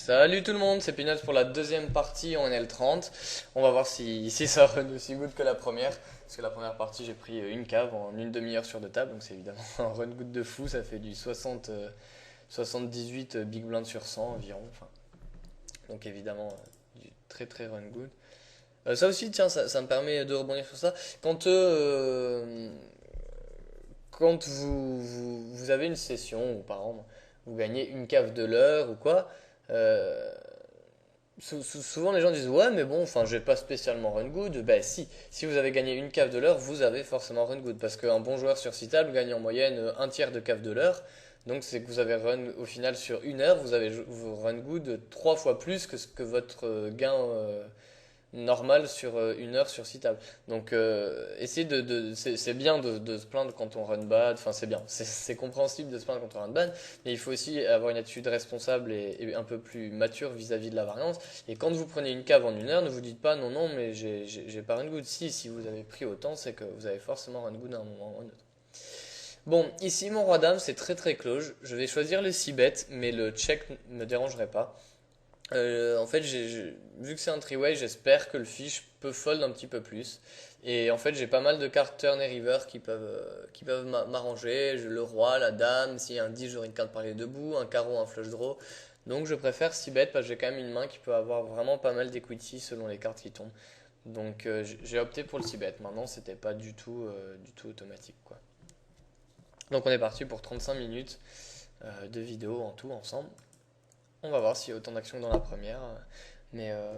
Salut tout le monde, c'est Peanuts pour la deuxième partie en L30. On va voir si ça run aussi good que la première. Parce que la première partie, j'ai pris une cave en une demi-heure sur deux tables. Donc c'est évidemment un run good de fou. Ça fait du 78 big blind sur 100 environ. Enfin, donc évidemment, du très très run good. Ça aussi, tiens, ça me permet de rebondir sur ça. Quand vous avez une session, ou par exemple, vous gagnez une cave de l'heure ou quoi. euh, Souvent les gens disent ouais mais bon enfin je vais pas spécialement run good. Ben si vous avez gagné une cave de l'heure vous avez forcément run good parce qu'un bon joueur sur 6 tables gagne en moyenne un tiers de cave de l'heure. Donc c'est que vous avez run au final sur une heure vous avez vous run good trois fois plus que ce que votre gain normal sur une heure sur 6 tables. Donc essayez c'est bien de se plaindre quand on run bad, enfin c'est bien, c'est compréhensible de se plaindre quand on run bad, mais il faut aussi avoir une attitude responsable et un peu plus mature vis-à-vis de la variance. Et quand vous prenez une cave en une heure, ne vous dites pas non non mais j'ai pas run good. Si vous avez pris autant, c'est que vous avez forcément run good à un moment ou à un autre. Bon, ici mon roi dame c'est très très close. Je vais choisir le 6 bet, mais le check me dérangerait pas. En fait, vu que c'est un three-way, j'espère que le fish peut fold un petit peu plus. Et en fait, j'ai pas mal de cartes turn et river qui peuvent m'arranger. J'ai le roi, la dame, s'il y a un 10, j'aurai une carte par les deux bouts, un carreau, un flush draw. Donc je préfère 6 bet parce que j'ai quand même une main qui peut avoir vraiment pas mal d'equity selon les cartes qui tombent. Donc j'ai opté pour le 6 bet. Maintenant, c'était pas du tout automatique, quoi. Donc on est parti pour 35 minutes de vidéo en tout ensemble. On va voir s'il y a autant d'actions que dans la première. Mais, euh,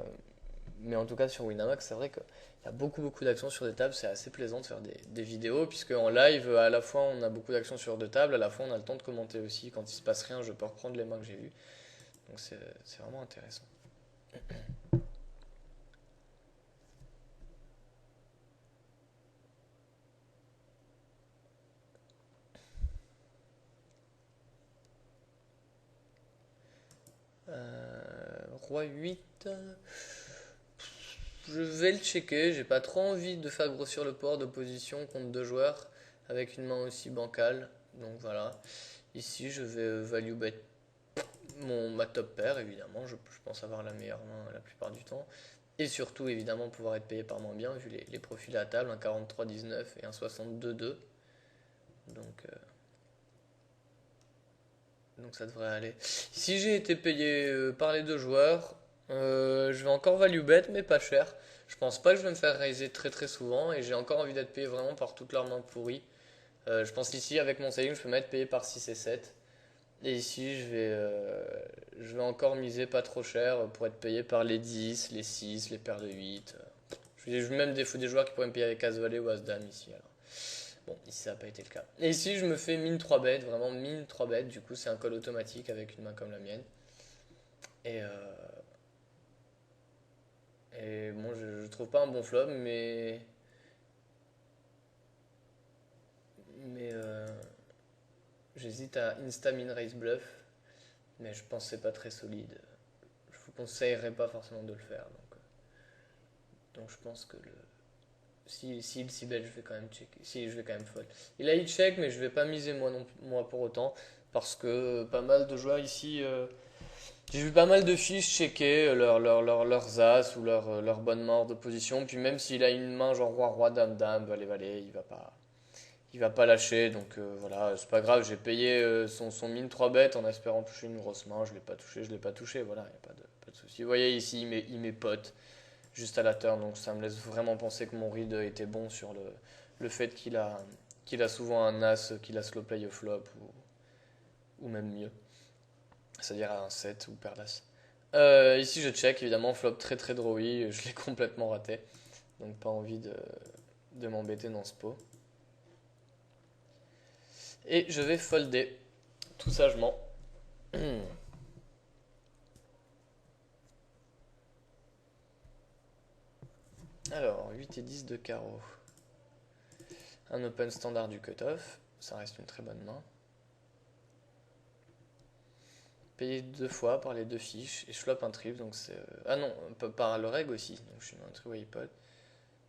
mais en tout cas, sur Winamax, c'est vrai qu'il y a beaucoup d'actions sur des tables. C'est assez plaisant de faire des vidéos, puisque en live, à la fois, on a beaucoup d'actions sur deux tables, à la fois, on a le temps de commenter aussi. Quand il se passe rien, je peux reprendre les mains que j'ai vues. Donc, c'est vraiment intéressant. Roi 8. Je vais le checker. J'ai pas trop envie de faire grossir le port d'opposition contre deux joueurs avec une main aussi bancale. Donc voilà. Ici, je vais value bet ma top pair, évidemment. Je pense avoir la meilleure main la plupart du temps. Et surtout, évidemment, pouvoir être payé par moins bien, vu les profils à la table, un 43-19 et un 62-2. Donc, euh, donc ça devrait aller. Si j'ai été payé par les deux joueurs, je vais encore value bet, mais pas cher. Je pense pas que je vais me faire raiser très très souvent et j'ai encore envie d'être payé vraiment par toutes leurs mains pourries. Je pense qu'ici, avec mon saving, je peux m'être payé par 6 et 7. Et ici, je vais encore miser pas trop cher pour être payé par les 10, les 6, les paires de 8. J'ai même des joueurs qui pourraient me payer avec As-Valet ou As-Dame ici. Alors. Bon, ici ça n'a pas été le cas. Et ici, je me fais mine 3 bêtes, vraiment mine 3 bêtes. Du coup, c'est un call automatique avec une main comme la mienne. Et, euh, et bon, je trouve pas un bon flop, mais j'hésite à insta min raise bluff. Mais je pense que c'est pas très solide. Je vous conseillerais pas forcément de le faire. Donc je pense que si il s'y bet, je vais quand même checker. Si, je vais quand même fold. Il a hit check, mais je vais pas miser moi, non, moi pour autant. Parce que pas mal de joueurs ici. J'ai vu pas mal de fiches checker leurs as ou leur bonne main hors de position. Puis même s'il a une main genre roi, roi, dame, dame, valet, valet, il va pas lâcher. Donc voilà, c'est pas grave. J'ai payé son mine 3 bêtes en espérant toucher une grosse main. Je l'ai pas touché, je l'ai pas touché. Voilà, il n'y a pas de souci. Vous voyez ici, il met pote juste à la turn, donc ça me laisse vraiment penser que mon read était bon sur le fait qu'il a souvent un as qu'il a slow play au flop ou même mieux, c'est-à-dire à un 7 ou paire d'as. Ici je check évidemment, flop très très drawy, je l'ai complètement raté, donc pas envie de m'embêter dans ce pot. Et je vais folder tout sagement. Alors 8 et 10 de carreau. Un open standard du cutoff, ça reste une très bonne main. Payé deux fois par les deux fiches et je flop un trip donc c'est. Ah non, par le reg aussi, donc je suis dans un three-way pot.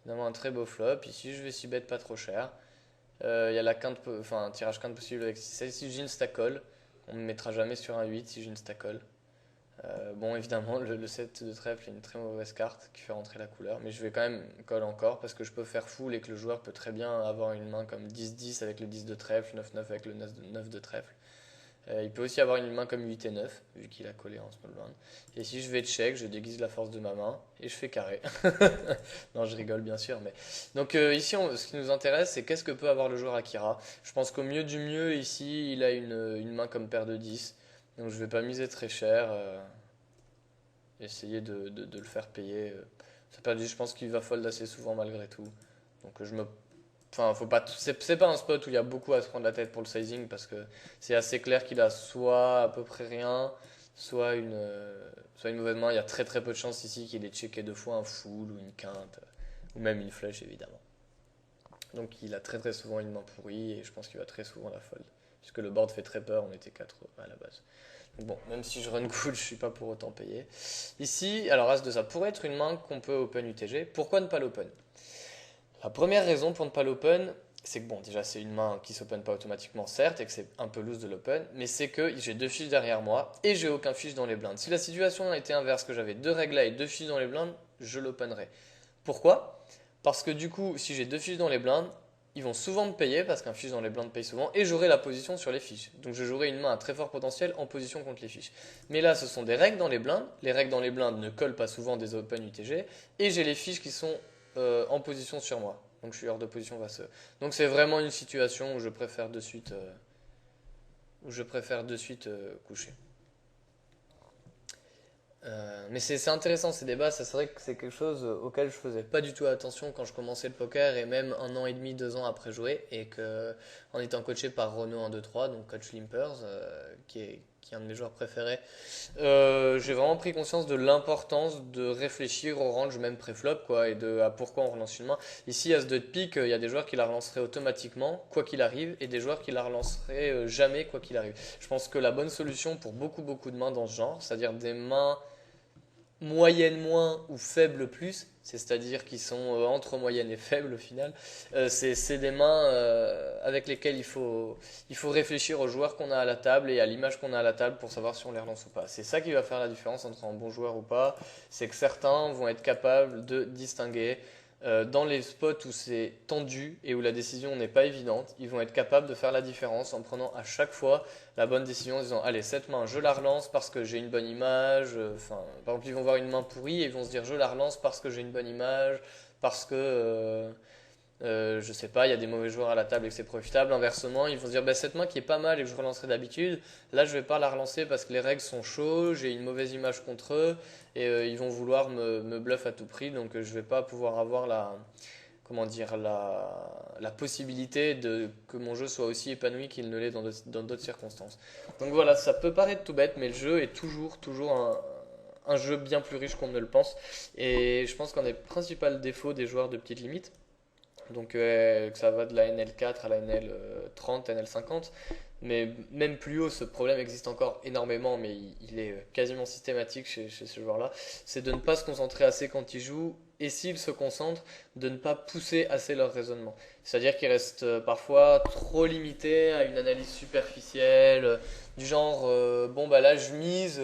Finalement un très beau flop, ici je vais s'y bet pas trop cher. Il y a la quinte, enfin un tirage quinte possible avec 6. Si j'ai une stack call, on ne me mettra jamais sur un 8 si j'ai une stack call. Bon, évidemment, le 7 de trèfle est une très mauvaise carte qui fait rentrer la couleur, mais je vais quand même call encore parce que je peux faire full et que le joueur peut très bien avoir une main comme 10-10 avec le 10 de trèfle, 9-9 avec le 9 de trèfle. Il peut aussi avoir une main comme 8 et 9, vu qu'il a collé en small blind. Et si je vais check, je déguise la force de ma main et je fais carré. Non, je rigole bien sûr, mais. Donc ici, ce qui nous intéresse, c'est qu'est-ce que peut avoir le joueur Akira. Je pense qu'au mieux du mieux, ici, il a une main comme paire de 10. Donc je vais pas miser très cher. Essayer de le faire payer. Ça perd 10, je pense qu'il va fold assez souvent malgré tout. Donc je me Enfin, faut pas, c'est pas un spot où il y a beaucoup à se prendre la tête pour le sizing parce que c'est assez clair qu'il a soit à peu près rien, soit une mauvaise main. Il y a très très peu de chances ici qu'il ait checké deux fois un full ou une quinte ou même une flèche évidemment. Donc il a très très souvent une main pourrie et je pense qu'il va très souvent la fold. Puisque le board fait très peur, on était 4 à la base. Donc bon, même si je run good, je suis pas pour autant payé. Ici, alors as de ça pourrait être une main qu'on peut open UTG. Pourquoi ne pas l'open? La première raison pour ne pas l'open, c'est que bon, déjà c'est une main qui s'open pas automatiquement, certes, et que c'est un peu loose de l'open, mais c'est que j'ai deux fiches derrière moi et j'ai aucun fiche dans les blindes. Si la situation était inverse, que j'avais deux règles là et deux fiches dans les blindes, je l'openerais. Pourquoi? Parce que du coup, si j'ai deux fiches dans les blindes, ils vont souvent me payer parce qu'un fiche dans les blindes paye souvent et j'aurai la position sur les fiches. Donc je jouerai une main à très fort potentiel en position contre les fiches. Mais là, ce sont des règles dans les blindes. Les règles dans les blindes ne collent pas souvent des open UTG et j'ai les fiches qui sont en position sur moi. Donc je suis hors de position face à eux. Donc c'est vraiment une situation où je préfère de suite, coucher. Mais c'est intéressant ces débats, ça c'est vrai que c'est quelque chose auquel je faisais pas du tout attention quand je commençais le poker et même un an et demi, 2 ans après jouer et que en étant coaché par Renaud 1-2-3, donc coach Limpers, qui est un de mes joueurs préférés, j'ai vraiment pris conscience de l'importance de réfléchir au range même pré-flop quoi et à pourquoi on relance une main. Ici à ce 2 de pique, il y a des joueurs qui la relanceraient automatiquement quoi qu'il arrive et des joueurs qui la relanceraient jamais quoi qu'il arrive. Je pense que la bonne solution pour beaucoup beaucoup de mains dans ce genre, c'est-à-dire des mains moyenne moins ou faible plus, c'est-à-dire qui sont entre moyenne et faible au final, c'est des mains avec lesquelles il faut réfléchir aux joueurs qu'on a à la table et à l'image qu'on a à la table pour savoir si on les relance ou pas. C'est ça qui va faire la différence entre un bon joueur ou pas, c'est que certains vont être capables de distinguer dans les spots où c'est tendu et où la décision n'est pas évidente, ils vont être capables de faire la différence en prenant à chaque fois la bonne décision en disant allez cette main je la relance parce que j'ai une bonne image, enfin par exemple ils vont voir une main pourrie et ils vont se dire je la relance parce que j'ai une bonne image, parce que je sais pas, il y a des mauvais joueurs à la table et que c'est profitable. Inversement, ils vont se dire bah, cette main qui est pas mal et que je relancerai d'habitude, là je vais pas la relancer parce que les règles sont chaudes, j'ai une mauvaise image contre eux et ils vont vouloir me bluff à tout prix donc je vais pas pouvoir avoir comment dire, la possibilité que mon jeu soit aussi épanoui qu'il ne l'est dans d'autres circonstances. Donc voilà, ça peut paraître tout bête, mais le jeu est toujours un jeu bien plus riche qu'on ne le pense. Et je pense qu'un des principaux défauts des joueurs de petite limite, donc que ça va de la NL4 à la NL30, NL50, mais même plus haut, ce problème existe encore énormément, mais il est quasiment systématique chez ce joueur-là, c'est de ne pas se concentrer assez quand ils jouent, et s'ils se concentrent, de ne pas pousser assez leur raisonnement. C'est-à-dire qu'ils restent parfois trop limités à une analyse superficielle, du genre, bon bah là je mise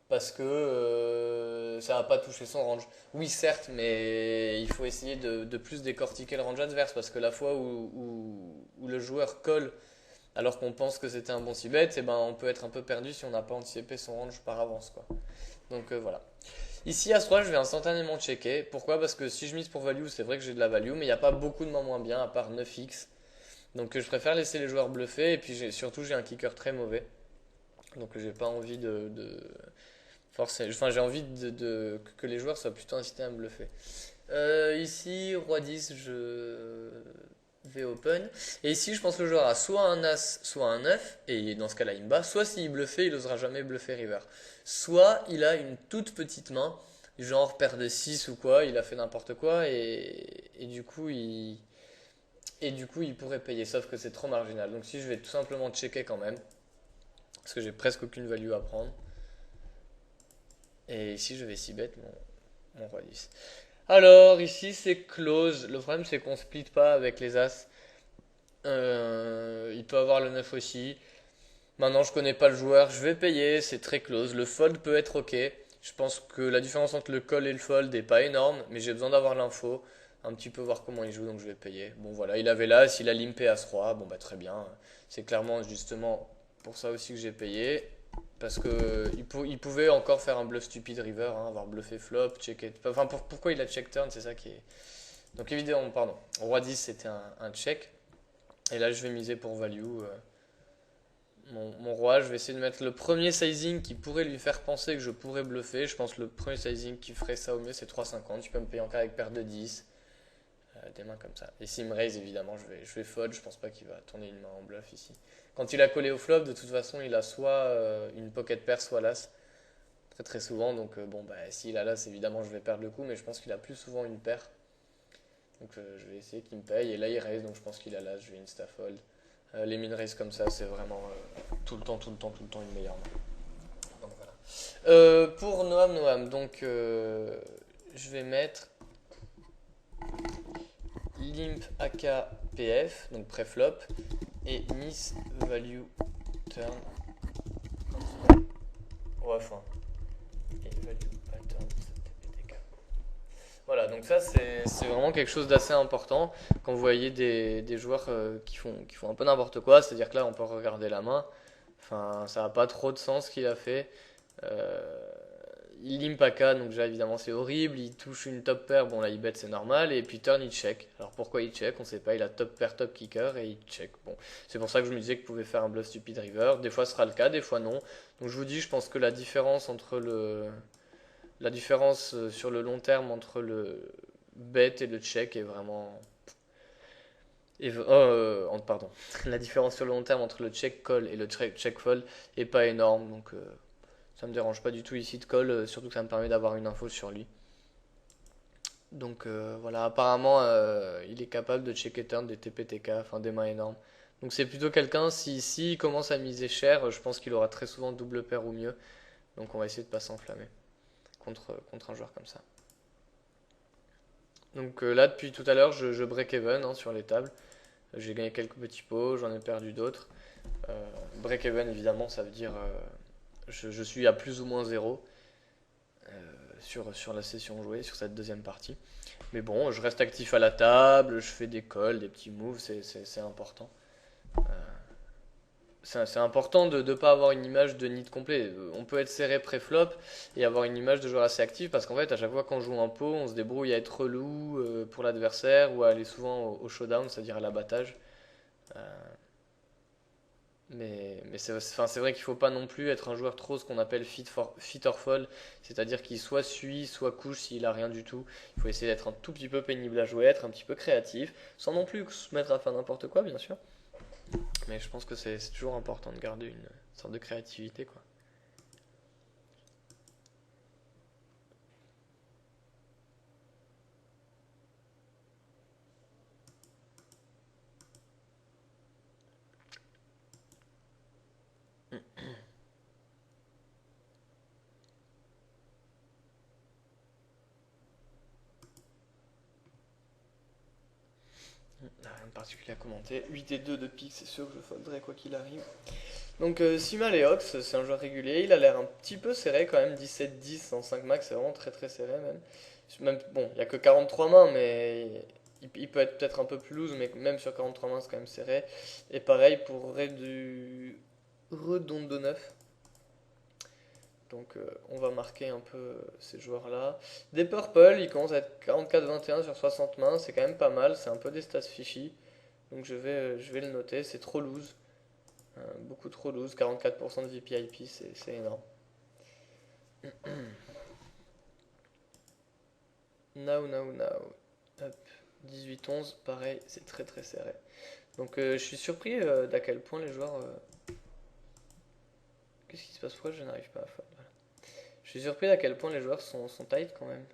parce que ça va pas toucher son range. Oui, certes, mais il faut essayer de plus décortiquer le range adverse parce que la fois où le joueur colle alors qu'on pense que c'était un bon c-bet, eh ben, on peut être un peu perdu si on n'a pas anticipé son range par avance, quoi. Donc voilà. Ici, à ce 3, je vais instantanément checker. Pourquoi? Parce que si je mise pour value, c'est vrai que j'ai de la value, mais il n'y a pas beaucoup de mains moins bien, à part 9x. Donc je préfère laisser les joueurs bluffer, et puis surtout j'ai un kicker très mauvais. Donc j'ai pas envie forcer. Enfin, j'ai envie que les joueurs soient plutôt incités à me bluffer. Ici, roi 10, je vais open. Et ici, je pense que le joueur a soit un as, soit un 9, et dans ce cas-là, il me bat. Soit s'il bluffait, il n'osera jamais bluffer river. Soit il a une toute petite main, genre paire de 6 ou quoi, il a fait n'importe quoi, et du coup, il pourrait payer, sauf que c'est trop marginal. Donc si je vais tout simplement checker quand même, parce que j'ai presque aucune value à prendre. Et ici, je vais 6 bet mon roi 10. Alors, ici, c'est close. Le problème, c'est qu'on split pas avec les as. Il peut avoir le 9 aussi. Maintenant, je connais pas le joueur, je vais payer, c'est très close. Le fold peut être ok. Je pense que la différence entre le call et le fold est pas énorme, mais j'ai besoin d'avoir l'info, un petit peu voir comment il joue, donc je vais payer. Bon voilà, il avait l'as, il a limpé As-Roi, bon bah très bien. C'est clairement justement pour ça aussi que j'ai payé. Parce que il pouvait encore faire un bluff stupide river, hein, avoir bluffé flop, checké. Enfin, pourquoi il a check turn, c'est ça qui est. Donc évidemment, pardon. Roi 10 c'était un check. Et là je vais miser pour value. Mon roi, je vais essayer de mettre le premier sizing qui pourrait lui faire penser que je pourrais bluffer. Je pense que le premier sizing qui ferait ça au mieux, c'est 3,50. Tu peux me payer encore avec paire de 10. Des mains comme ça. Et s'il me raise, évidemment, je vais fold. Je pense pas qu'il va tourner une main en bluff ici. Quand il a collé au flop, de toute façon, il a soit une pocket pair, soit l'as. Très très souvent. Donc bon, bah, s'il a l'as, évidemment, je vais perdre le coup. Mais je pense qu'il a plus souvent une paire. Donc je vais essayer qu'il me paye. Et là, il raise. Donc je pense qu'il a l'as. Je vais insta fold. Les min raise comme ça, c'est vraiment tout le temps, tout le temps, tout le temps une meilleure main. Donc voilà. Pour Noam, donc je vais mettre Limp AK PF, donc pré-flop, et Miss Value Turn. Ouais, enfin. Et Value Pattern TPTK. Voilà, donc ça c'est vraiment quelque chose d'assez important quand vous voyez des joueurs qui font un peu n'importe quoi, c'est-à-dire que là on peut regarder la main, enfin ça n'a pas trop de sens ce qu'il a fait. Euh, il limp AK, donc déjà évidemment c'est horrible, il touche une top pair, bon là il bet c'est normal, et puis turn il check. Alors pourquoi il check, on sait pas, il a top pair, top kicker, et il check. Bon, c'est pour ça que je me disais qu'il pouvait faire un bluff stupid river, des fois ce sera le cas, des fois non. Donc je vous dis, je pense que la différence sur le long terme entre le bet et le check est vraiment. Pardon. La différence sur le long terme entre le check call et le check fold est pas énorme, donc ça me dérange pas du tout ici de call, surtout que ça me permet d'avoir une info sur lui. Donc voilà, apparemment il est capable de checker turn des TPTK, enfin des mains énormes. Donc c'est plutôt quelqu'un, si il commence à miser cher, je pense qu'il aura très souvent double paire ou mieux. Donc on va essayer de pas s'enflammer contre un joueur comme ça. Donc là, depuis tout à l'heure, je break even hein, sur les tables. J'ai gagné quelques petits pots, j'en ai perdu d'autres. Break even, évidemment, ça veut dire je suis à plus ou moins zéro sur la session jouée, sur cette deuxième partie. Mais bon, je reste actif à la table, je fais des calls, des petits moves, c'est important. C'est important de ne pas avoir une image de nid complet. On peut être serré pré-flop et avoir une image de joueur assez actif parce qu'en fait, à chaque fois qu'on joue un pot, on se débrouille à être relou pour l'adversaire ou à aller souvent au showdown, c'est-à-dire à l'abattage. Euh, mais c'est vrai qu'il ne faut pas non plus être un joueur trop ce qu'on appelle fit or fall, c'est-à-dire qu'il soit suit, soit couche s'il a rien du tout. Il faut essayer d'être un tout petit peu pénible à jouer, être un petit peu créatif, sans non plus se mettre à faire n'importe quoi, bien sûr. Mais je pense que c'est toujours important de garder une sorte de créativité, quoi. Rien de particulier à commenter. 8 et 2 de pique, c'est sûr que je folderai quoi qu'il arrive. Donc Simal et Ox, c'est un joueur régulier. Il a l'air un petit peu serré quand même. 17-10 en 5 max, c'est vraiment très très serré même. Bon, il n'y a que 43 mains, mais il peut être peut-être un peu plus loose, mais même sur 43 mains, c'est quand même serré. Et pareil pour Redondonneuf. Donc on va marquer un peu ces joueurs-là. Des Purple, ils commencent à être 44-21 sur 60 mains, c'est quand même pas mal, c'est un peu des stats fishy. Donc je vais le noter, c'est trop loose. Beaucoup trop loose, 44% de VPIP, c'est énorme. Now. Hop, 18-11, pareil, c'est très très serré. Donc je suis surpris d'à quel point les joueurs... Qu'est-ce qui se passe? Pourquoi je n'arrive pas à faire? Voilà. Je suis surpris d'à quel point les joueurs sont tight quand même.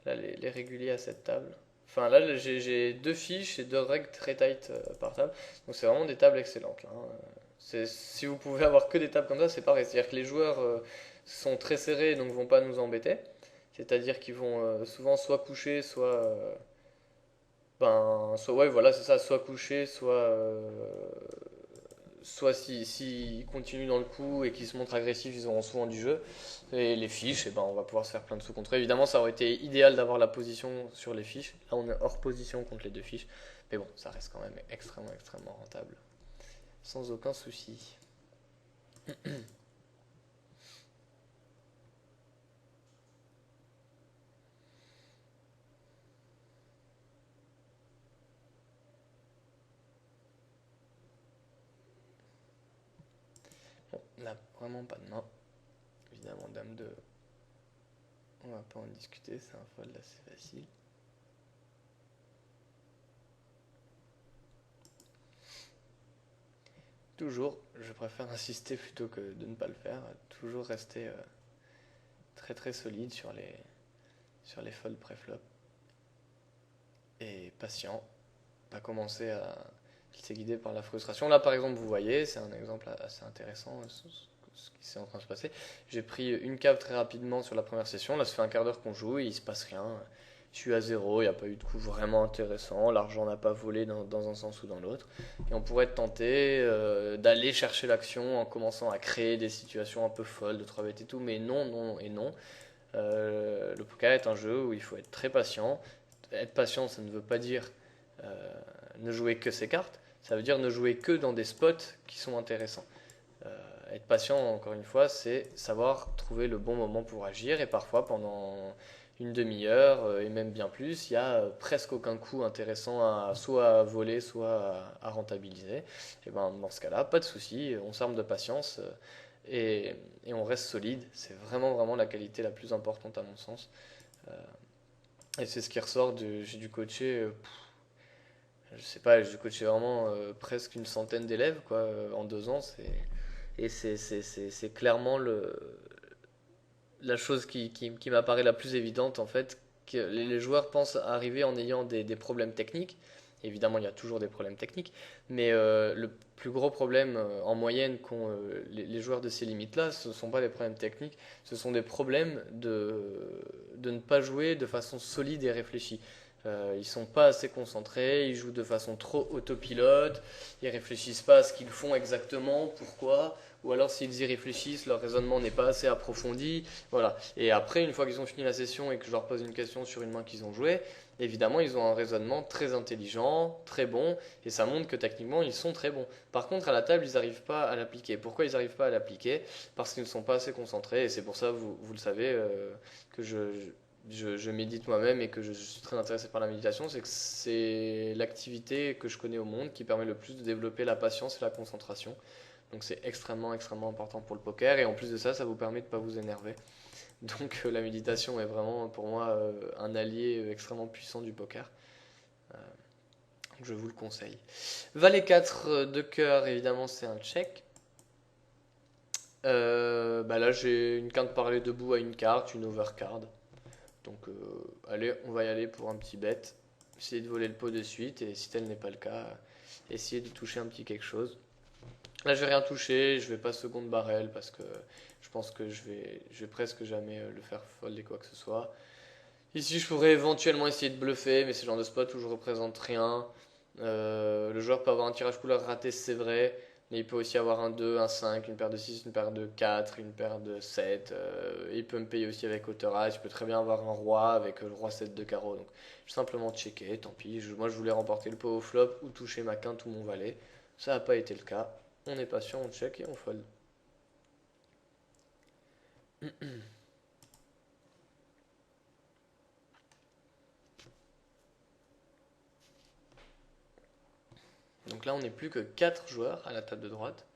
Là, les réguliers à cette table. Enfin, là, j'ai deux fiches et deux règles très tight par table. Donc, c'est vraiment des tables excellentes. Là, hein. Si vous pouvez avoir que des tables comme ça, c'est pareil. C'est-à-dire que les joueurs sont très serrés, donc vont pas nous embêter. C'est-à-dire qu'ils vont souvent soit coucher, soit ouais, voilà, c'est ça, soit coucher, soit s'ils continuent dans le coup et qu'ils se montrent agressifs, ils auront souvent du jeu. Et les fiches, eh ben, on va pouvoir se faire plein de sous contre eux. Évidemment, ça aurait été idéal d'avoir la position sur les fiches. Là, on est hors position contre les deux fiches. Mais bon, ça reste quand même extrêmement, extrêmement rentable. Sans aucun souci. Bon, là, vraiment pas de main. Évidemment, dame 2. On va pas en discuter, c'est un fold assez facile. Toujours, je préfère insister plutôt que de ne pas le faire. Toujours rester très très solide sur les folds pré-flop. Et patient. Pas commencer à se laisser guider par la frustration. Là par exemple, vous voyez, c'est un exemple assez intéressant ce qui s'est en train de se passer. J'ai pris une cave très rapidement sur la première session. Là, ça fait un quart d'heure qu'on joue et il se passe rien. Je suis à zéro, il n'y a pas eu de coup vraiment intéressant. L'argent n'a pas volé dans un sens ou dans l'autre. Et on pourrait être tenté d'aller chercher l'action en commençant à créer des situations un peu folles, de 3 bêtes et tout. Mais non, non et non. Le poker est un jeu où il faut être très patient. Être patient, ça ne veut pas dire euh, ne jouer que ses cartes. Ça veut dire ne jouer que dans des spots qui sont intéressants. Être patient, encore une fois, c'est savoir trouver le bon moment pour agir. Et parfois, pendant une demi-heure, et même bien plus, il n'y a presque aucun coup intéressant soit à voler, soit à rentabiliser. Et ben, dans ce cas-là, pas de souci, on s'arme de patience et on reste solide. C'est vraiment, vraiment la qualité la plus importante à mon sens. Euh, et c'est ce qui ressort j'ai dû coacher, je sais pas, j'ai dû coacher vraiment presque une centaine d'élèves quoi, en 2 ans. Et c'est clairement la chose qui m'apparaît la plus évidente en fait, que les joueurs pensent arriver en ayant des problèmes techniques. Évidemment, il y a toujours des problèmes techniques, mais le plus gros problème en moyenne qu'ont les joueurs de ces limites-là, ce ne sont pas des problèmes techniques, ce sont des problèmes de ne pas jouer de façon solide et réfléchie. Ils sont pas assez concentrés, ils jouent de façon trop autopilote, ils réfléchissent pas à ce qu'ils font exactement, pourquoi, ou alors s'ils y réfléchissent, leur raisonnement n'est pas assez approfondi. Voilà. Et après, une fois qu'ils ont fini la session et que je leur pose une question sur une main qu'ils ont jouée, évidemment, ils ont un raisonnement très intelligent, très bon, et ça montre que techniquement, ils sont très bons. Par contre, à la table, ils n'arrivent pas à l'appliquer. Pourquoi ils n'arrivent pas à l'appliquer? Parce qu'ils ne sont pas assez concentrés, et c'est pour ça, vous le savez, que je médite moi-même et que je suis très intéressé par la méditation, c'est que c'est l'activité que je connais au monde qui permet le plus de développer la patience et la concentration. Donc c'est extrêmement, extrêmement important pour le poker. Et en plus de ça, ça vous permet de ne pas vous énerver. Donc la méditation est vraiment pour moi un allié extrêmement puissant du poker. Euh, donc je vous le conseille. Valet 4 de cœur, évidemment, c'est un check. Bah là, j'ai une quinte parlée debout à une carte, une overcard. Donc allez, on va y aller pour un petit bet. Essayer de voler le pot de suite. Et si tel n'est pas le cas, essayer de toucher un petit quelque chose. Là, je vais rien toucher, je vais pas seconde barrel parce que je pense que je vais presque jamais le faire folder quoi que ce soit. Ici, je pourrais éventuellement essayer de bluffer, mais c'est le genre de spot où je représente rien. Le joueur peut avoir un tirage couleur raté, c'est vrai, mais il peut aussi avoir un 2, un 5, une paire de 6, une paire de 4, une paire de 7. Il peut me payer aussi avec hauteur As, il peut très bien avoir un roi avec le roi 7 de carreau. Donc, je vais simplement checker, tant pis. Moi, je voulais remporter le pot au flop ou toucher ma quinte ou mon valet. Ça n'a pas été le cas. On est patient, on check et on fold. Donc là, on n'est plus que 4 joueurs à la table de droite.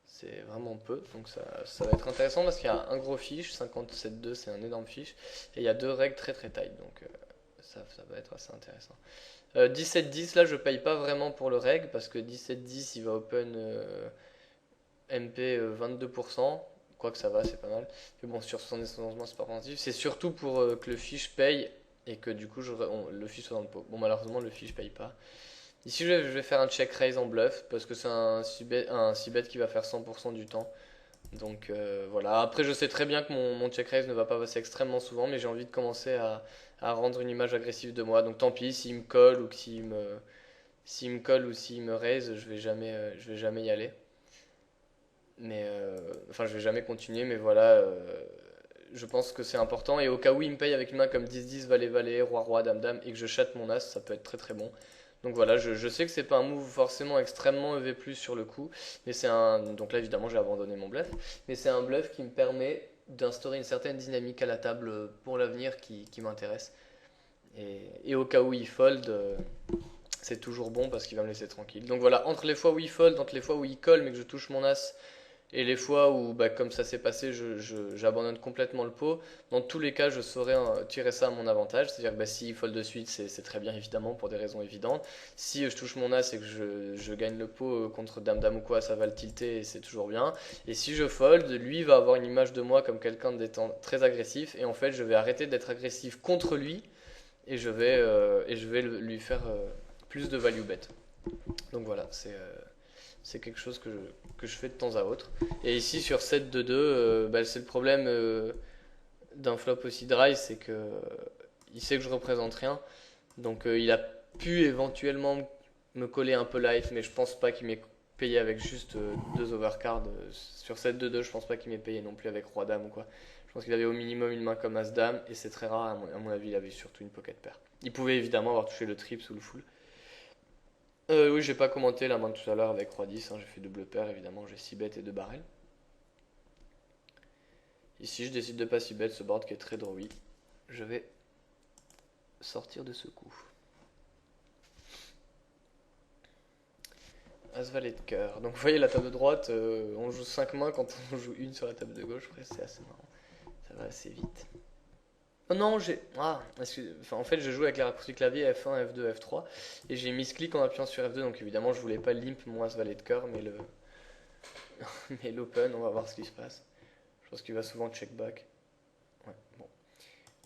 C'est vraiment peu, donc ça va être intéressant parce qu'il y a un gros fiche, 57-2, c'est un énorme fiche, et il y a deux règles très très tight, donc ça va être assez intéressant. 17-10, là je paye pas vraiment pour le reg, parce que 17-10 il va open MP 22%, quoique ça va, c'est pas mal. Mais bon, sur 70 c'est pas relatif, c'est surtout pour que le fiche paye et que du coup le fiche soit dans le pot. Bon, malheureusement, le fiche paye pas. Ici, je vais faire un check raise en bluff parce que c'est un 6 bet qui va faire 100% du temps. Donc voilà. Après, je sais très bien que mon check raise ne va pas passer extrêmement souvent, mais j'ai envie de commencer à rendre une image agressive de moi. Donc tant pis, s'il me colle ou s'il me colle ou s'il me raise, je vais jamais y aller. Enfin, je vais jamais continuer, mais voilà, je pense que c'est important. Et au cas où il me paye avec une main comme 10-10, valet-valet, roi-roi, dame-dame, et que je chatte mon as, ça peut être très très bon. Donc voilà, je sais que c'est pas un move forcément extrêmement EV+ sur le coup, mais c'est un. Donc là, évidemment, j'ai abandonné mon bluff, mais c'est un bluff qui me permet d'instaurer une certaine dynamique à la table pour l'avenir qui m'intéresse. Et au cas où il fold, c'est toujours bon parce qu'il va me laisser tranquille. Donc voilà, entre les fois où il fold, entre les fois où il colle mais que je touche mon as, et les fois où, bah, comme ça s'est passé, j'abandonne complètement le pot, dans tous les cas, je saurais tirer ça à mon avantage. C'est-à-dire que bah, s'il fold de suite, c'est très bien évidemment pour des raisons évidentes. Si je touche mon as et que je gagne le pot contre dame-dame ou quoi, ça va le tilter et c'est toujours bien. Et si je fold, lui va avoir une image de moi comme quelqu'un d'étant très agressif. Et en fait, je vais arrêter d'être agressif contre lui et je vais lui faire plus de value bet. Donc voilà, c'est quelque chose que je fais de temps à autre. Et ici sur 7 de 2, bah, c'est le problème d'un flop aussi dry, c'est que il sait que je représente rien. Donc il a pu éventuellement me coller un peu life, mais je pense pas qu'il m'ait payé avec juste deux overcards. Sur 7 de 2, je pense pas qu'il m'ait payé non plus avec roi dame ou quoi. Je pense qu'il avait au minimum une main comme as dame, et c'est très rare, à mon avis, il avait surtout une pocket pair. Il pouvait évidemment avoir touché le trips ou le full. Oui, j'ai pas commenté la main de tout à l'heure avec roi 10, hein, j'ai fait double paire, évidemment, j'ai 6 bêtes et 2 barrels. Ici, je décide de pas 6 bêtes, ce board qui est très drawy. Je vais sortir de ce coup. As valet de cœur. Donc vous voyez la table de droite, on joue 5 mains quand on joue une sur la table de gauche, après c'est assez marrant. Ça va assez vite. Oh non, j'ai. Ah, enfin, en fait, je joue avec les raccourcis clavier F1, F2, F3. Et j'ai mis ce clic en appuyant sur F2, donc évidemment, je voulais pas limp mon As valet de cœur, mais l'open, on va voir ce qui se passe. Je pense qu'il va souvent check back. Ouais, bon.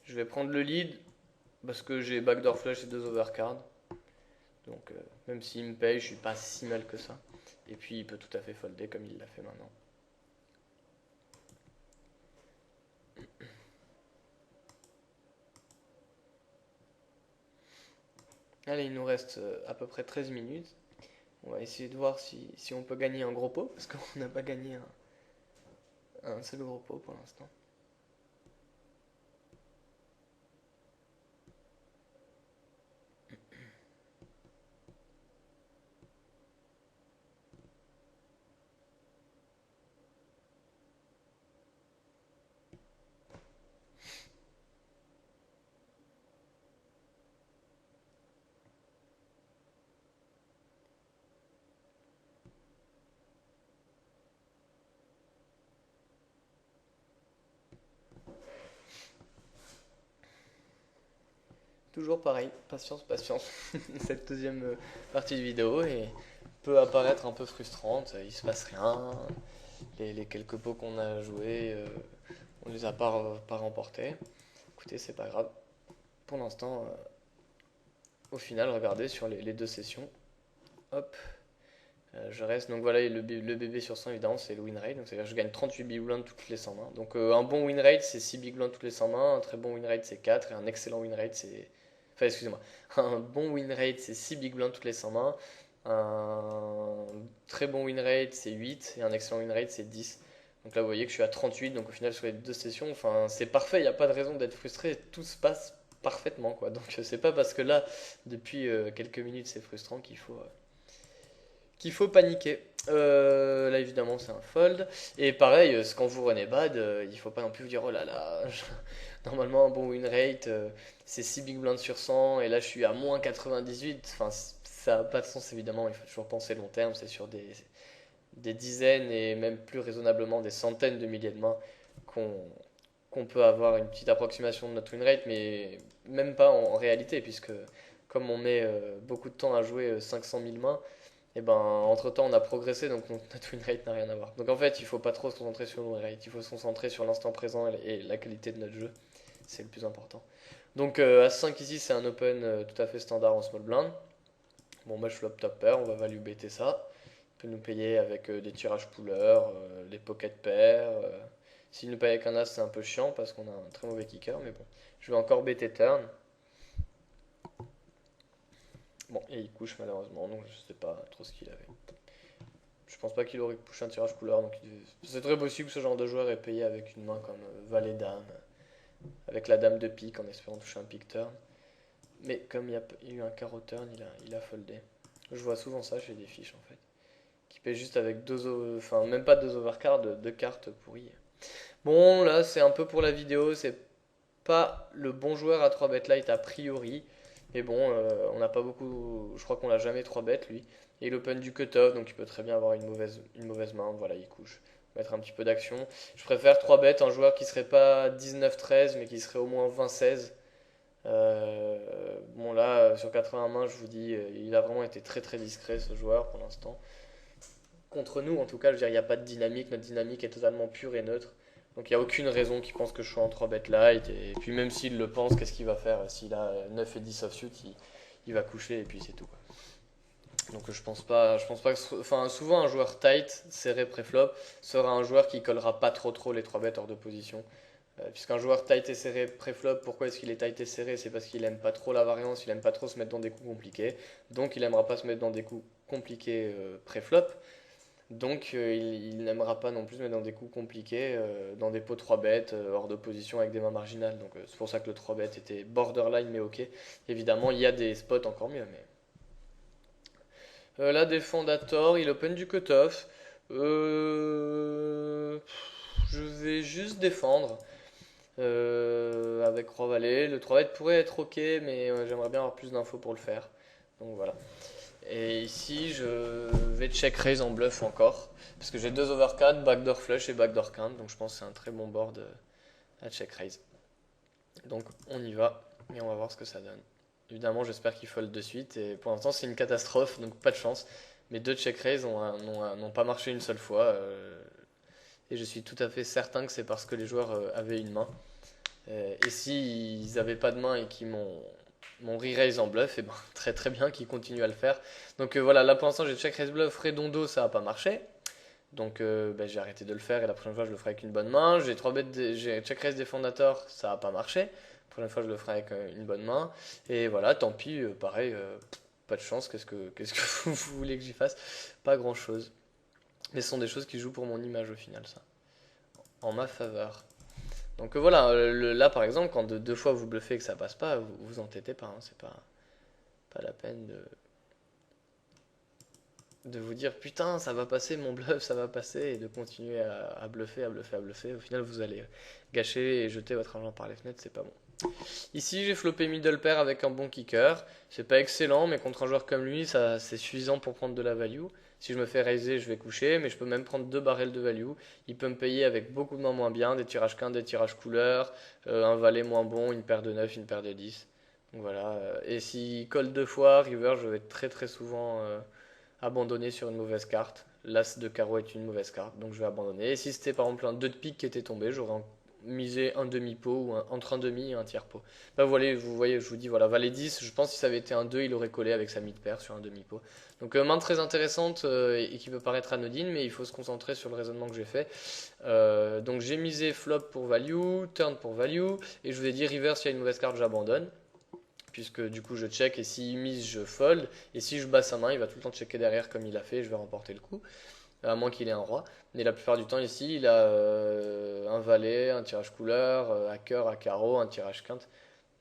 Je vais prendre le lead parce que j'ai backdoor flush et deux overcards. Donc, même s'il me paye, je suis pas si mal que ça. Et puis, il peut tout à fait folder comme il l'a fait maintenant. Allez, il nous reste à peu près 13 minutes. On va essayer de voir si on peut gagner un gros pot, parce qu'on n'a pas gagné un seul gros pot pour l'instant. Toujours pareil, patience, patience. Cette deuxième partie de vidéo peut apparaître un peu frustrante. Il se passe rien. Les quelques pots qu'on a joués, on les a pas remportés. Écoutez, c'est pas grave. Pour l'instant, au final, regardez sur les deux sessions. Hop, je reste. Donc voilà, le bébé sur 100, évidemment, c'est le win rate. Donc c'est-à-dire que je gagne 38 big blinds toutes les 100 mains. Donc un bon win rate, c'est 6 big blinds toutes les 100 mains. Un très bon win rate, c'est 4. Et un excellent win rate, c'est. Enfin, excusez-moi. Un bon win rate, c'est 6 big blinds toutes les 100 mains. Un très bon win rate, c'est 8. Et un excellent win rate, c'est 10. Donc là, vous voyez que je suis à 38. Donc au final, sur les deux sessions, enfin, c'est parfait. Il n'y a pas de raison d'être frustré. Tout se passe parfaitement, quoi. Donc c'est pas parce que là, depuis quelques minutes, c'est frustrant qu'il faut paniquer. Là, évidemment, c'est un fold. Et pareil, quand vous runez bad, il faut pas non plus vous dire oh là là, normalement, un bon win rate, c'est 6 big blinds sur 100, et là, je suis à moins 98. Enfin, ça n'a pas de sens, évidemment. Il faut toujours penser long terme. C'est sur des dizaines et même plus raisonnablement des centaines de milliers de mains qu'on qu'on peut avoir une petite approximation de notre win rate, mais même pas en réalité, puisque comme on met beaucoup de temps à jouer 500 000 mains, et ben entre temps on a progressé, donc notre win rate n'a rien à voir. Donc en fait, il faut pas trop se concentrer sur le win rate, il faut se concentrer sur l'instant présent et la qualité de notre jeu, c'est le plus important. Donc à 5 ici, c'est un open tout à fait standard en small blind. Bon, bah je flop top pair, on va value bêter ça. Il peut nous payer avec des tirages puller, des pocket pairs. S'il nous paye avec un as, c'est un peu chiant parce qu'on a un très mauvais kicker, mais bon. Je vais encore bêter turn. Bon, et il couche malheureusement, donc je sais pas trop ce qu'il avait. Je pense pas qu'il aurait push un tirage couleur. Donc c'est très possible que ce genre de joueur ait payé avec une main comme valet dame, avec la dame de pique en espérant toucher un pick turn. Mais comme il y a eu un carreau turn, il a foldé. Je vois souvent ça chez des fiches en fait. Qui paient juste avec enfin même pas deux overcards, deux cartes pourries. Bon, là c'est un peu pour la vidéo, c'est pas le bon joueur à 3 bet light a priori. Mais bon, on n'a pas beaucoup. Je crois qu'on l'a jamais 3 bet lui. Et il open du cutoff, donc il peut très bien avoir une mauvaise main. Voilà, il couche. Mettre un petit peu d'action. Je préfère 3 bet un joueur qui serait pas 19-13, mais qui serait au moins 20-16. Bon, là, sur 80 mains, je vous dis, il a vraiment été très très discret ce joueur pour l'instant. Contre nous, en tout cas, je veux dire, il n'y a pas de dynamique. Notre dynamique est totalement pure et neutre. Donc il n'y a aucune raison qu'il pense que je suis en 3 bet light. Et puis même s'il le pense, qu'est-ce qu'il va faire? S'il a 9 et 10 offsuit, il va coucher et puis c'est tout, quoi. Donc je pense pas que, enfin souvent un joueur tight, serré préflop, sera un joueur qui collera pas trop les 3 bêtes hors de position. Puisqu'un joueur tight et serré préflop, pourquoi est-ce qu'il est tight et serré? C'est parce qu'il aime pas trop la variance, il aime pas trop se mettre dans des coups compliqués. Donc il aimera pas se mettre dans des coups compliqués préflop. Donc il n'aimera pas non plus se mettre dans des coups compliqués, dans des pots 3 bêtes, hors de position avec des mains marginales. Donc c'est pour ça que le 3 bet était borderline mais ok. Évidemment il y a des spots encore mieux. Mais là, Défendator, il open du cutoff. Je vais juste défendre avec Roi Valet. Le 3 bet pourrait être ok, mais j'aimerais bien avoir plus d'infos pour le faire. Donc voilà. Et ici, je vais check raise en bluff encore. Parce que j'ai deux overcards, backdoor flush et backdoor quinte. Donc je pense que c'est un très bon board à check raise. Donc on y va et on va voir ce que ça donne. Évidemment, j'espère qu'il fold de suite. Et pour l'instant, c'est une catastrophe, donc pas de chance. Mes deux check raise n'ont pas marché une seule fois. Et je suis tout à fait certain que c'est parce que les joueurs avaient une main. Et s'ils n'avaient pas de main et qu'ils m'ont re-raise en bluff, et ben très très bien qu'ils continuent à le faire. Donc voilà, là pour l'instant j'ai check raise bluff, redondo, ça n'a pas marché. Donc j'ai arrêté de le faire et la prochaine fois je le ferai avec une bonne main. J'ai check raise défondator, ça n'a pas marché. La prochaine fois je le ferai avec une bonne main. Et voilà, tant pis, pareil, pas de chance. Qu'est-ce que vous voulez que j'y fasse? Pas grand chose. Mais ce sont des choses qui jouent pour mon image au final, ça. En ma faveur. Donc voilà, là par exemple, quand deux fois vous bluffez et que ça passe pas, vous vous entêtez pas, hein, c'est pas la peine de vous dire putain ça va passer mon bluff, ça va passer, et de continuer à bluffer, à bluffer, à bluffer. Au final vous allez gâcher et jeter votre argent par les fenêtres, c'est pas bon. Ici j'ai floppé middle pair avec un bon kicker, c'est pas excellent mais contre un joueur comme lui ça c'est suffisant pour prendre de la value. Si je me fais raiser je vais coucher, mais je peux même prendre deux barrels de value. Il peut me payer avec beaucoup de mains moins bien, des tirages quintes, des tirages couleurs, un valet moins bon, une paire de 9, une paire de 10. Donc voilà, et s'il colle deux fois, river je vais très très souvent abandonner sur une mauvaise carte. L'as de carreau est une mauvaise carte, donc je vais abandonner. Et si c'était par exemple un 2 de pique qui était tombé, j'aurais misé un demi-pot ou entre un demi et un tiers pot. Bah, vous voyez, je vous dis, voilà, valet 10, je pense que si ça avait été un 2, il aurait collé avec sa mid-pair sur un demi-pot. Donc main très intéressante et qui peut paraître anodine, mais il faut se concentrer sur le raisonnement que j'ai fait. Donc j'ai misé flop pour value, turn pour value, et je vous ai dit river s'il y a une mauvaise carte, j'abandonne puisque du coup je check et s'il mise je fold et si je bats sa main il va tout le temps checker derrière comme il a fait et je vais remporter le coup à moins qu'il ait un roi, mais la plupart du temps ici il a un valet, un tirage couleur, à cœur, à carreau, un tirage quinte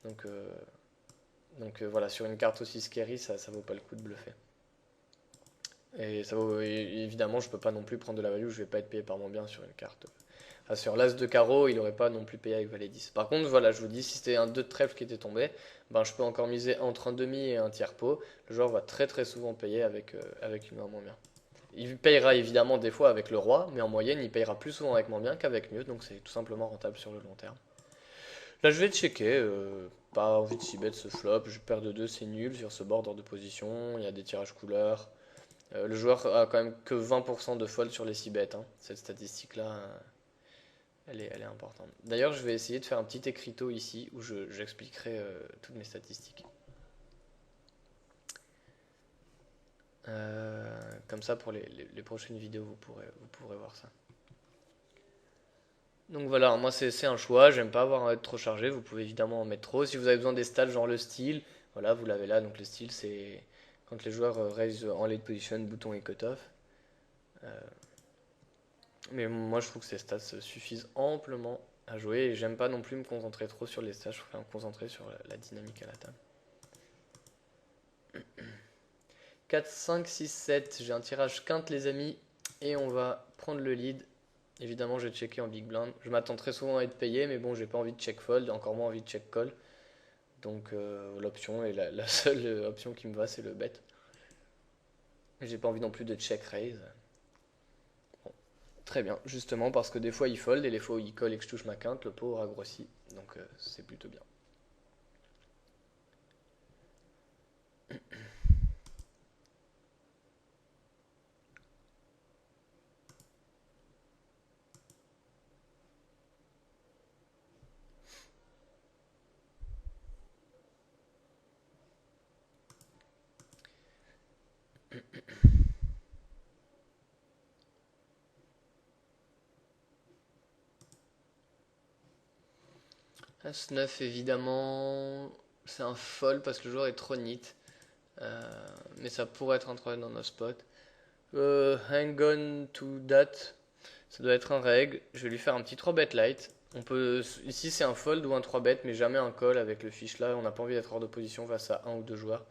donc voilà, sur une carte aussi scary ça vaut pas le coup de bluffer et évidemment je peux pas non plus prendre de la value, je vais pas être payé par mon bien sur une carte. Enfin, sur l'as de carreau, il aurait pas non plus payé avec valet 10. Par contre, voilà, je vous dis, si c'était un 2 de trèfle qui était tombé, ben, je peux encore miser entre un demi et un tiers pot. Le joueur va très très souvent payer avec une main moins bien. Il payera évidemment des fois avec le roi, mais en moyenne, il payera plus souvent avec moins bien qu'avec mieux, donc c'est tout simplement rentable sur le long terme. Là, je vais checker. Pas envie de 6 bet ce flop. Je perds de 2, c'est nul sur ce board hors de position. Il y a des tirages couleurs. Le joueur a quand même que 20% de fold sur les 6 bêtes. Hein. Cette statistique-là, elle est importante. D'ailleurs, je vais essayer de faire un petit écriteau ici où j'expliquerai toutes mes statistiques. Comme ça, pour les prochaines vidéos, vous pourrez voir ça. Donc voilà, moi c'est un choix, j'aime pas avoir à être trop chargé, vous pouvez évidemment en mettre trop. Si vous avez besoin des stats genre le style, voilà, vous l'avez là, donc le style c'est quand les joueurs raise en late position, bouton et cutoff. Euh, mais moi, je trouve que ces stats suffisent amplement à jouer et j'aime pas non plus me concentrer trop sur les stats, je préfère me concentrer sur la dynamique à la table. 4, 5, 6, 7, j'ai un tirage quinte les amis et on va prendre le lead. Évidemment, je vais checker en big blind. Je m'attends très souvent à être payé, mais bon, j'ai pas envie de check fold, encore moins envie de check call. Donc l'option et la seule option qui me va, c'est le bet. J'ai pas envie non plus de check raise. Bon, très bien, justement parce que des fois il fold et les fois où il colle et que je touche ma quinte, le pot aura grossi. Donc c'est plutôt bien. As-9 évidemment, c'est un fold parce que le joueur est trop nit. Mais ça pourrait être un troisième dans nos spots. Hang on to that. Ça doit être un règle. Je vais lui faire un petit 3 bet light. Ici c'est un fold ou un 3 bet, mais jamais un call avec le fiche là. On n'a pas envie d'être hors de position face à un ou deux joueurs.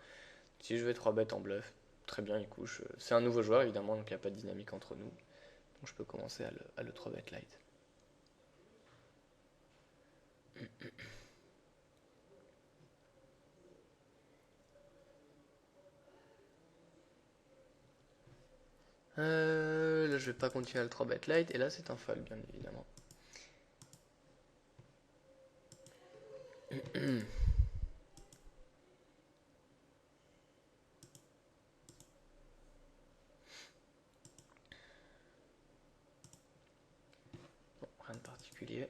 Si je vais 3 bet en bluff, très bien, il couche. C'est un nouveau joueur évidemment, donc il n'y a pas de dynamique entre nous. Donc je peux commencer à le 3 bet light. Là je vais pas continuer à le 3 bet light, et là c'est un fold bien évidemment. Bon, rien de particulier.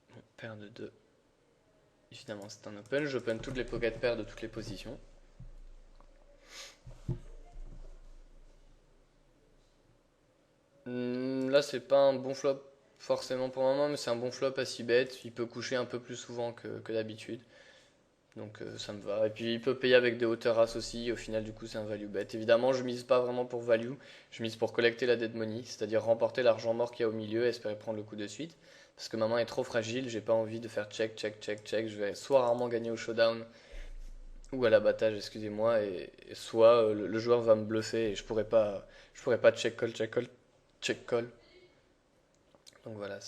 Bon, paire de 2. Évidemment c'est un open, j'open toutes les pocket paires de toutes les positions. Là c'est pas un bon flop forcément pour le moment, mais c'est un bon flop à 6 bet. Il peut coucher un peu plus souvent que d'habitude. Donc ça me va. Et puis il peut payer avec des hauteurs as aussi. Au final, du coup, c'est un value bet. Évidemment, je mise pas vraiment pour value. Je mise pour collecter la dead money, c'est-à-dire remporter l'argent mort qu'il y a au milieu et espérer prendre le coup de suite. Parce que ma main est trop fragile. J'ai pas envie de faire check, check, check, check. Je vais soit rarement gagner au showdown ou à l'abattage, excusez-moi, et soit le joueur va me bluffer et je pourrais pas check call, check call, check call. Donc voilà,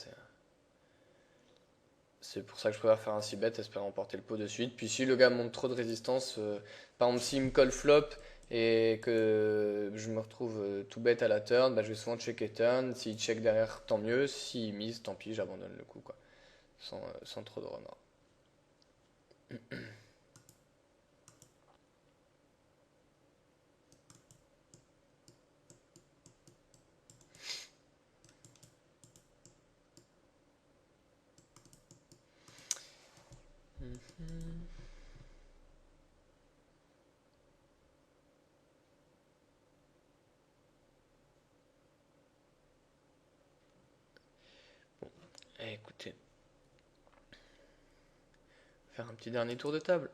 c'est pour ça que je préfère faire un 6 bet, espérer remporter le pot de suite. Puis si le gars monte trop de résistance, par exemple s'il me colle flop et que je me retrouve tout bête à la turn, bah, je vais souvent checker turn. S'il check derrière, tant mieux. S'il mise, tant pis, j'abandonne le coup, quoi. Sans trop de remords. Mhm. Bon, écoutez, faire un petit dernier tour de table.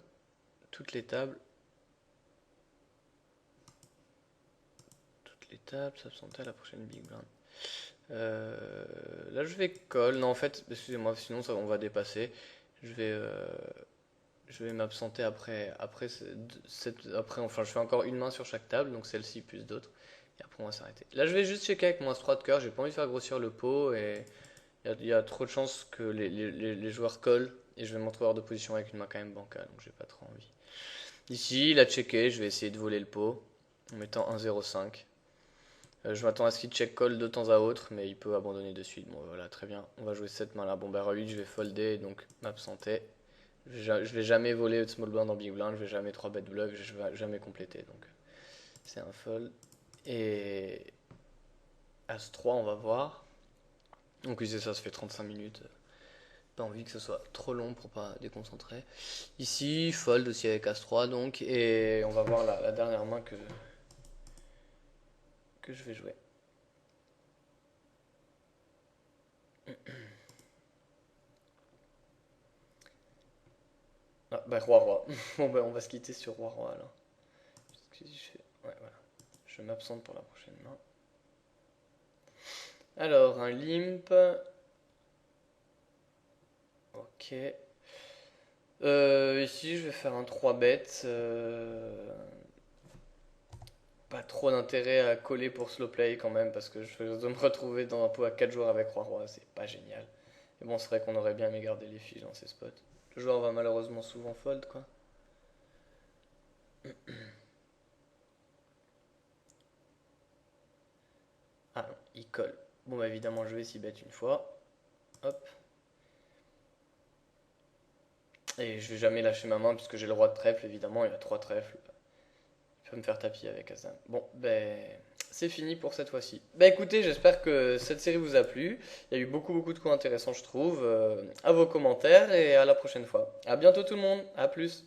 Toutes les tables, toutes les tables s'absentaient à la prochaine big blind. Là, je vais call. Non, en fait, excusez-moi, sinon on va dépasser. Je vais, euh, je vais m'absenter après, enfin, je fais encore une main sur chaque table, donc celle-ci plus d'autres. Et après, on va s'arrêter. Là, je vais juste checker avec mon As-3 de cœur. J'ai pas envie de faire grossir le pot et il y a trop de chances que les joueurs collent et je vais me retrouver hors de position avec une main quand même bancale, donc j'ai pas trop envie. Ici, il a checké. Je vais essayer de voler le pot en mettant 1-0-5. Je m'attends à ce qu'il check call de temps à autre, mais il peut abandonner de suite. Bon, voilà, très bien. On va jouer cette main là. Bon, bah, R8, je vais folder, donc m'absenter. Je vais jamais voler de small blind en big blind, je vais jamais 3 bet bluff, je vais jamais compléter. Donc c'est un fold. Et As-3, on va voir. Donc ici, ça se fait 35 minutes. Pas envie que ce soit trop long pour pas déconcentrer. Ici, fold aussi avec As-3, donc. Et on va voir la dernière main que je vais jouer. Ah, bah, Roi-Roi. Bon, bah, on va se quitter sur Roi-Roi alors. Ouais, voilà. Je m'absente pour la prochaine main. Alors, un limp. Ok. Ici, je vais faire un 3 bêtes. Pas trop d'intérêt à coller pour slow play quand même, parce que je dois me retrouver dans un pot à 4 joueurs avec Roi-Roi, c'est pas génial. Mais bon, c'est vrai qu'on aurait bien aimé garder les fiches dans ces spots. Le joueur va malheureusement souvent fold, quoi. Ah non, il colle. Bon, bah évidemment, je vais s'y bet une fois. Hop. Et je vais jamais lâcher ma main, puisque j'ai le roi de trèfle, évidemment, il a 3 trèfles. Il peut me faire tapis avec As-Dame. Bon, ben, c'est fini pour cette fois-ci. Bah écoutez, j'espère que cette série vous a plu. Il y a eu beaucoup de coups intéressants, je trouve. À vos commentaires et à la prochaine fois. À bientôt tout le monde. À plus.